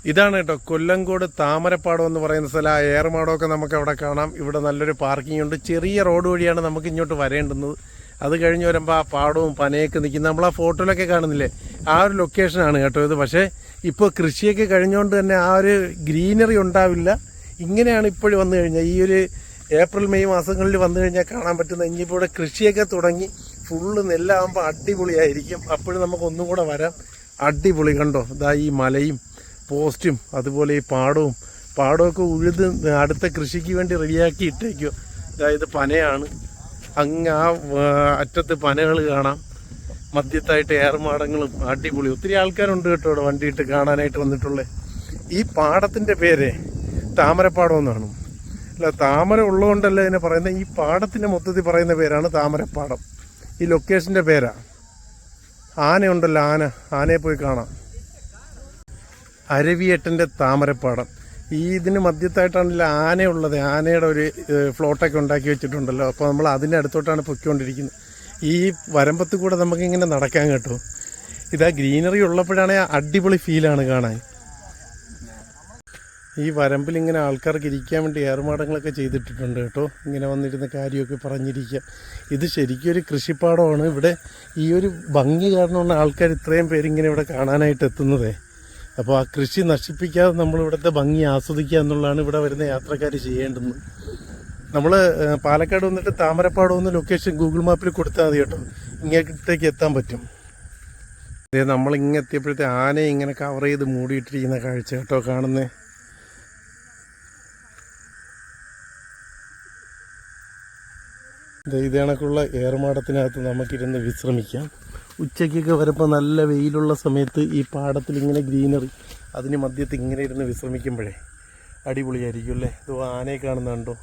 ഇതാണ് കേട്ടോ കൊല്ലങ്കോട് താമരപ്പാടം എന്ന് പറയുന്ന സ്ഥലം. ആ ഏറുമാടമൊക്കെ നമുക്ക് അവിടെ കാണാം. ഇവിടെ നല്ലൊരു പാർക്കിംഗ് ഉണ്ട്. ചെറിയ റോഡ് വഴിയാണ് നമുക്ക് ഇങ്ങോട്ട് വരേണ്ടുന്നത്. അത് കഴിഞ്ഞ് വരുമ്പോൾ ആ പാടവും പനയൊക്കെ നിൽക്കുന്ന നമ്മൾ ആ ഫോട്ടോയിലൊക്കെ കാണുന്നില്ലേ, ആ ഒരു ലൊക്കേഷനാണ് കേട്ടോ ഇത്. പക്ഷേ ഇപ്പോൾ കൃഷിയൊക്കെ കഴിഞ്ഞുകൊണ്ട് തന്നെ ആ ഒരു ഗ്രീനറി ഉണ്ടാവില്ല. ഇങ്ങനെയാണ് ഇപ്പോഴും വന്നു കഴിഞ്ഞാൽ, ഈ ഒരു ഏപ്രിൽ മെയ് മാസങ്ങളിൽ വന്നു കഴിഞ്ഞാൽ കാണാൻ പറ്റുന്ന. ഇനിയിപ്പോൾ ഇവിടെ കൃഷിയൊക്കെ തുടങ്ങി ഫുള്ള് നെല്ലാകുമ്പോൾ അടിപൊളിയായിരിക്കും. അപ്പോഴും നമുക്ക് ഒന്നും കൂടെ വരാം. അടിപൊളി കണ്ടോ, ഇതാ ഈ മലയും പോസ്റ്റും അതുപോലെ ഈ പാടമൊക്കെ ഉഴുത് അടുത്ത കൃഷിക്ക് വേണ്ടി റെഡിയാക്കി ഇട്ടേക്കോ. അതായത് പനയാണ്, അങ്ങ് ആ അറ്റത്ത് പനകൾ കാണാം, മധ്യത്തായിട്ട് ഏറുമാടങ്ങളും. അടിപൊളി. ഒത്തിരി ആൾക്കാരുണ്ട് കേട്ടോ ഇവിടെ വണ്ടിയിട്ട് കാണാനായിട്ട് വന്നിട്ടുള്ളത്. ഈ പാടത്തിൻ്റെ പേര് താമരപ്പാടം എന്നാണ്. അല്ല, താമര ഉള്ളതുകൊണ്ടല്ല ഇതിനെ പറയുന്നത്. ഈ പാടത്തിൻ്റെ മൊത്തത്തിൽ പറയുന്ന പേരാണ് താമരപ്പാടം. ഈ ലൊക്കേഷൻ്റെ പേരാ. ആനയുണ്ടല്ലോ, ആനയെ പോയി കാണാം. അരവിയേട്ടൻ്റെ താമരപ്പാടം. ഈ ഇതിന് മധ്യത്തായിട്ടാണല്ലോ ആനയുള്ളത്. ആനയുടെ ഒരു ഫ്ലോട്ടൊക്കെ ഉണ്ടാക്കി വെച്ചിട്ടുണ്ടല്ലോ. അപ്പോൾ നമ്മൾ അതിൻ്റെ അടുത്തോട്ടാണ് പൊയ്ക്കൊണ്ടിരിക്കുന്നത്. ഈ വരമ്പത്ത് കൂടെ നമുക്കിങ്ങനെ നടക്കാൻ കേട്ടോ. ഇതാ ഗ്രീനറി ഉള്ളപ്പോഴാണെങ്കിൽ അടിപൊളി ഫീലാണ് കാണാൻ. ഈ വരമ്പിൽ ഇങ്ങനെ ആൾക്കാർക്ക് ഇരിക്കാൻ വേണ്ടി ഏറുമാടങ്ങളൊക്കെ ചെയ്തിട്ടിട്ടുണ്ട് കേട്ടോ. ഇങ്ങനെ വന്നിരുന്ന കാര്യമൊക്കെ പറഞ്ഞിരിക്കുക. ഇത് ശരിക്കും ഒരു കൃഷിപ്പാടമാണ്. ഇവിടെ ഈ ഒരു ഭംഗി കാരണമാണ് ആൾക്കാർ ഇത്രയും പേരിങ്ങനെ ഇവിടെ കാണാനായിട്ട് എത്തുന്നത്. അപ്പോൾ ആ കൃഷി നശിപ്പിക്കാതെ നമ്മൾ ഇവിടുത്തെ ഭംഗി ആസ്വദിക്കുക എന്നുള്ളതാണ് ഇവിടെ വരുന്ന യാത്രക്കാർ ചെയ്യേണ്ടത്. നമ്മൾ പാലക്കാട് വന്നിട്ട് താമരപ്പാടം ഒന്ന് ലൊക്കേഷൻ ഗൂഗിൾ മാപ്പിൽ കൊടുത്താൽ മതി കേട്ടോ, ഇങ്ങോട്ടേക്ക് എത്താൻ പറ്റും. അതേ നമ്മളിങ്ങനെ എത്തിയപ്പോഴത്തെ ആനയെ ഇങ്ങനെ കവർ ചെയ്ത് മൂടിയിട്ടിരിക്കുന്ന കാഴ്ച കേട്ടോ കാണുന്നേ. ഇത് കണക്കുള്ള ഏറുമാടത്തിനകത്ത് നമുക്കിരുന്ന് വിശ്രമിക്കാം. ഉച്ചയ്ക്കൊക്കെ വരുമ്പോൾ നല്ല വെയിലുള്ള സമയത്ത് ഈ പാടത്തിൽ ഇങ്ങനെ ഗ്രീനറി, അതിന് മധ്യത്തിൽ ഇങ്ങനെ ഇരുന്ന് വിശ്രമിക്കുമ്പോഴേ അടിപൊളിയായിരിക്കും അല്ലേ. ഇത് ആനയെ കാണുന്നുണ്ടോ.